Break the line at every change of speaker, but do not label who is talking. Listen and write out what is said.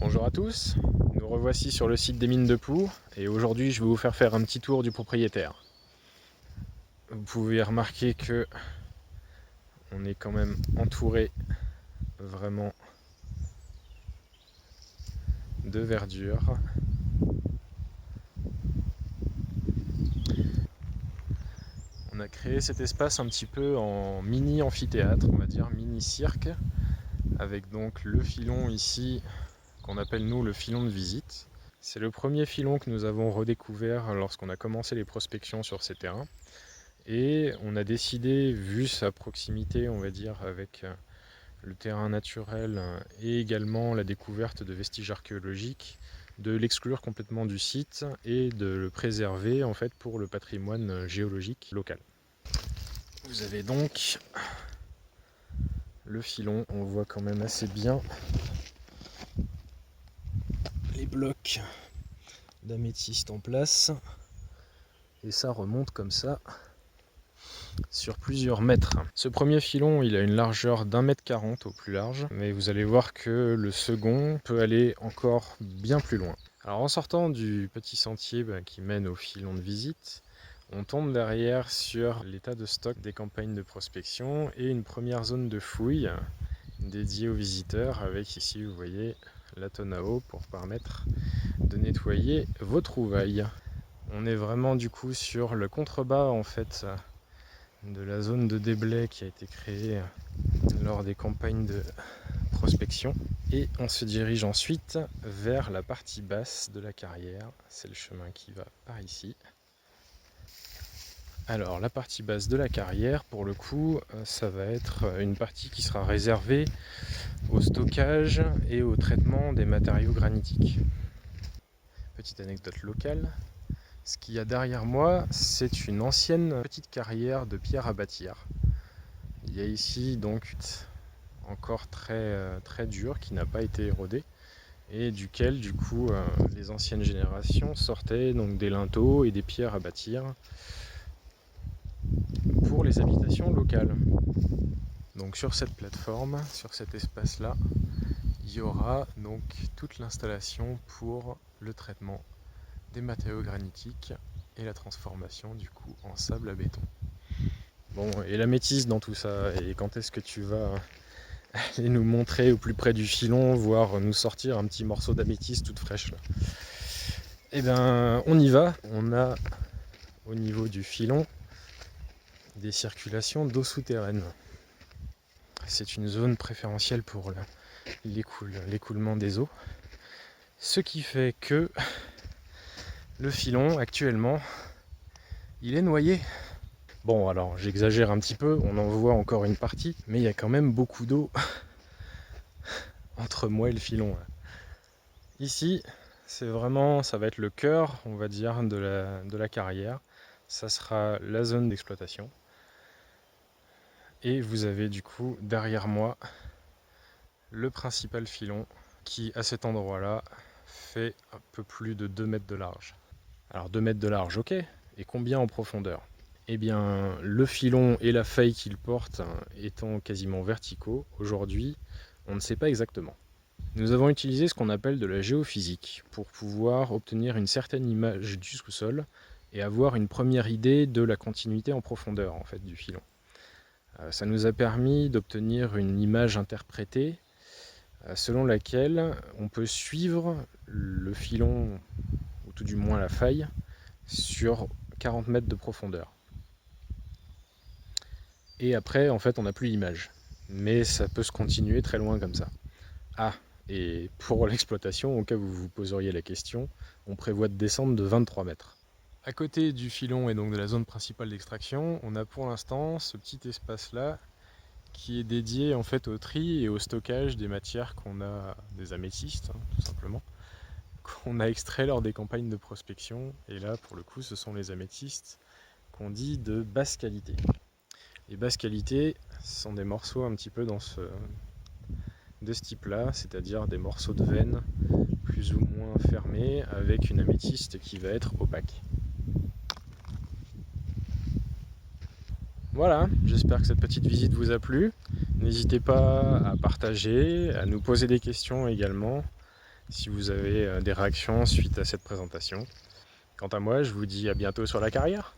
Bonjour à tous, nous revoici sur le site des mines de Pou et aujourd'hui je vais vous faire un petit tour du propriétaire. Vous pouvez remarquer que on est quand même entouré vraiment de verdure. On a créé cet espace un petit peu en mini amphithéâtre, on va dire mini cirque, avec donc le filon ici qu'on appelle nous le filon de visite. C'est le premier filon que nous avons redécouvert lorsqu'on a commencé les prospections sur ces terrains. Et on a décidé, vu sa proximité, on va dire, avec le terrain naturel et également la découverte de vestiges archéologiques, de l'exclure complètement du site et de le préserver en fait pour le patrimoine géologique local. Vous avez donc le filon, on voit quand même assez bien les blocs d'améthyste en place et ça remonte comme ça sur plusieurs mètres. Ce premier filon, il a une largeur d'1,40 m au plus large, mais vous allez voir que le second peut aller encore bien plus loin. Alors en sortant du petit sentier qui mène au filon de visite, on tombe derrière sur l'état de stock des campagnes de prospection et une première zone de fouille dédiée aux visiteurs avec ici vous voyez la tonne à eau pour permettre de nettoyer vos trouvailles. On est vraiment du coup sur le contrebas en fait de la zone de déblai qui a été créée lors des campagnes de prospection et on se dirige ensuite vers la partie basse de la carrière. C'est le chemin qui va par ici. Alors la partie basse de la carrière, pour le coup, ça va être une partie qui sera réservée au stockage et au traitement des matériaux granitiques. Petite anecdote locale, ce qu'il y a derrière moi, c'est une ancienne petite carrière de pierre à bâtir. Il y a ici donc encore très dur qui n'a pas été érodé et duquel du coup les anciennes générations sortaient donc des linteaux et des pierres à bâtir pour les habitations locales. Donc sur cette plateforme, sur cet espace là, il y aura donc toute l'installation pour le traitement des matériaux granitiques et la transformation du coup en sable à béton. Bon, et la métisse dans tout ça, et quand est-ce que tu vas aller nous montrer au plus près du filon, voire nous sortir un petit morceau d'améthyste toute fraîche là? Eh bien on y va, on a au niveau du filon des circulations d'eau souterraine. C'est une zone préférentielle pour l'écoulement des eaux, ce qui fait que le filon actuellement il est noyé. Bon alors j'exagère un petit peu, on en voit encore une partie, mais il y a quand même beaucoup d'eau entre moi et le filon. Ici, c'est vraiment, ça va être le cœur, on va dire, de la carrière. Ça sera la zone d'exploitation. Et vous avez du coup derrière moi le principal filon qui, à cet endroit-là, fait un peu plus de 2 mètres de large. Alors 2 mètres de large, ok. Et combien en profondeur? Eh bien, le filon et la faille qu'il porte étant quasiment verticaux, aujourd'hui, on ne sait pas exactement. Nous avons utilisé ce qu'on appelle de la géophysique pour pouvoir obtenir une certaine image du sous-sol et avoir une première idée de la continuité en profondeur en fait, du filon. Ça nous a permis d'obtenir une image interprétée selon laquelle on peut suivre le filon, ou tout du moins la faille, sur 40 mètres de profondeur. Et après, en fait, on n'a plus l'image. Mais ça peut se continuer très loin comme ça. Ah, et pour l'exploitation, au cas où vous vous poseriez la question, on prévoit de descendre de 23 mètres. À côté du filon et donc de la zone principale d'extraction, on a pour l'instant ce petit espace-là qui est dédié en fait au tri et au stockage des matières qu'on a, des améthystes, tout simplement, qu'on a extraits lors des campagnes de prospection. Et là, pour le coup, ce sont les améthystes qu'on dit de basse qualité. Les basses qualités sont des morceaux un petit peu de ce type-là, c'est-à-dire des morceaux de veine plus ou moins fermés avec une améthyste qui va être opaque. Voilà, j'espère que cette petite visite vous a plu. N'hésitez pas à partager, à nous poser des questions également. si vous avez des réactions suite à cette présentation. Quant à moi, je vous dis à bientôt sur la carrière.